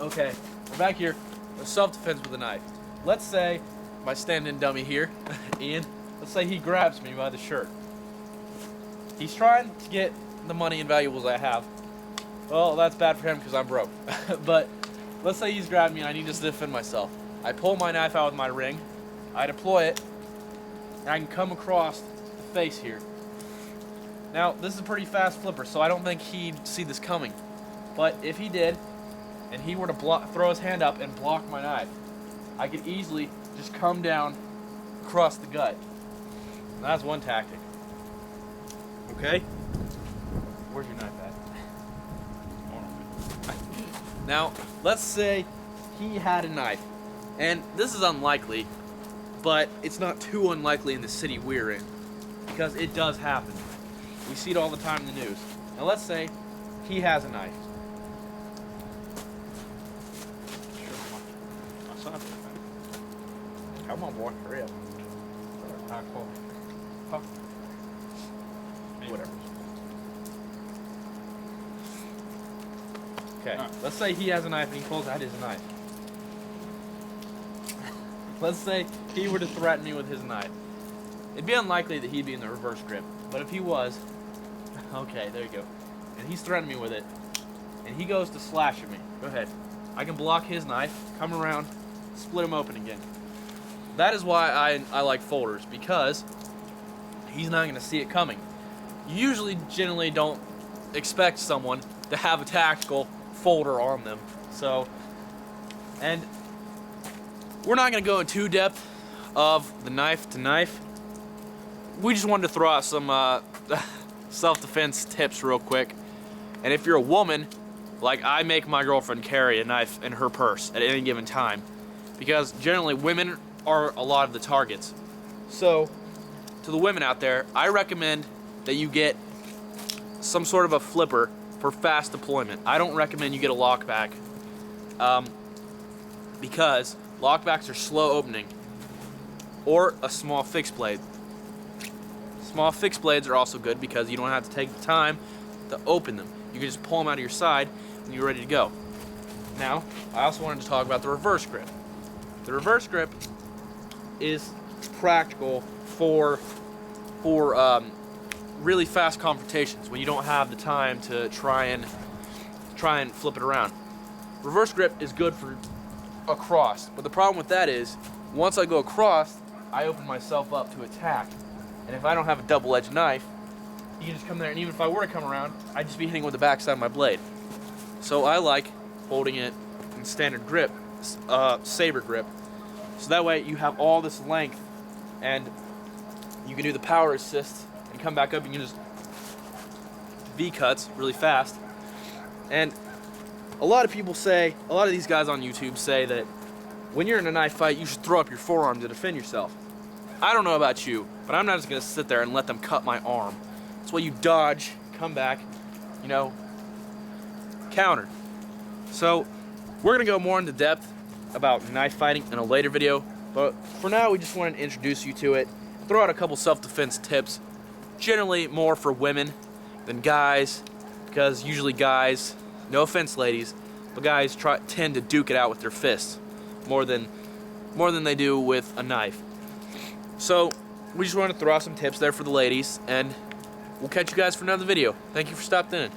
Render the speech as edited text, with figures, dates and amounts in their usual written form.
Okay, we're back here with self-defense with a knife. Let's say my stand-in dummy here, Ian, let's say he grabs me by the shirt. He's trying to get the money and valuables I have. Well, that's bad for him because I'm broke. But let's say he's grabbed me and I need to defend myself. I pull my knife out with my ring, I deploy it, and I can come across the face here. Now, this is a pretty fast flipper, so I don't think he'd see this coming. But if he did, and he were to throw his hand up and block my knife, I could easily just come down across the gut. And that's one tactic. Okay? Where's your knife at? Now, let's say he had a knife. And this is unlikely, but it's not too unlikely in the city we're in, because it does happen. We see it all the time in the news. Now let's say he has a knife. Come on, boy, hurry up. Whatever. Okay, let's say he has a knife and he pulls out his knife. Let's say he were to threaten me with his knife. It'd be unlikely that he'd be in the reverse grip, but if he was, okay, there you go. And he's threatening me with it, and he goes to slash at me. Go ahead. I can block his knife, come around, split him open again. That is why I like folders, because he's not going to see it coming. You usually generally don't expect someone to have a tactical folder on them. So, and we're not going to go in too depth of the knife to knife. We just wanted to throw out some self-defense tips real quick. And if you're a woman, like, I make my girlfriend carry a knife in her purse at any given time, because generally women are a lot of the targets. So to the women out there, I recommend that you get some sort of a flipper for fast deployment. I don't recommend you get a lockback, because lockbacks are slow opening, or a small fixed blade. Small fixed blades are also good because you don't have to take the time to open them. You can just pull them out of your side and you're ready to go. Now, I also wanted to talk about the reverse grip. The reverse grip is practical for really fast confrontations when you don't have the time to try and flip it around. Reverse grip is good for across, but the problem with that is once I go across, I open myself up to attack. And if I don't have a double-edged knife, you can just come there, and even if I were to come around, I'd just be hitting with the backside of my blade. So I like holding it in standard grip, saber grip, so that way you have all this length, and you can do the power assist and come back up, and you can just V-cuts really fast. And a lot of people say, a lot of these guys on YouTube say that when you're in a knife fight, you should throw up your forearm to defend yourself. I don't know about you, but I'm not just gonna sit there and let them cut my arm. That's why you dodge, come back, you know, counter. So we're gonna go more into depth about knife fighting in a later video, but for now we just wanted to introduce you to it, throw out a couple self-defense tips, generally more for women than guys, because usually guys, no offense ladies, but guys tend to duke it out with their fists more than they do with a knife. So we just want to throw out some tips there for the ladies, and we'll catch you guys for another video. Thank you for stopping in.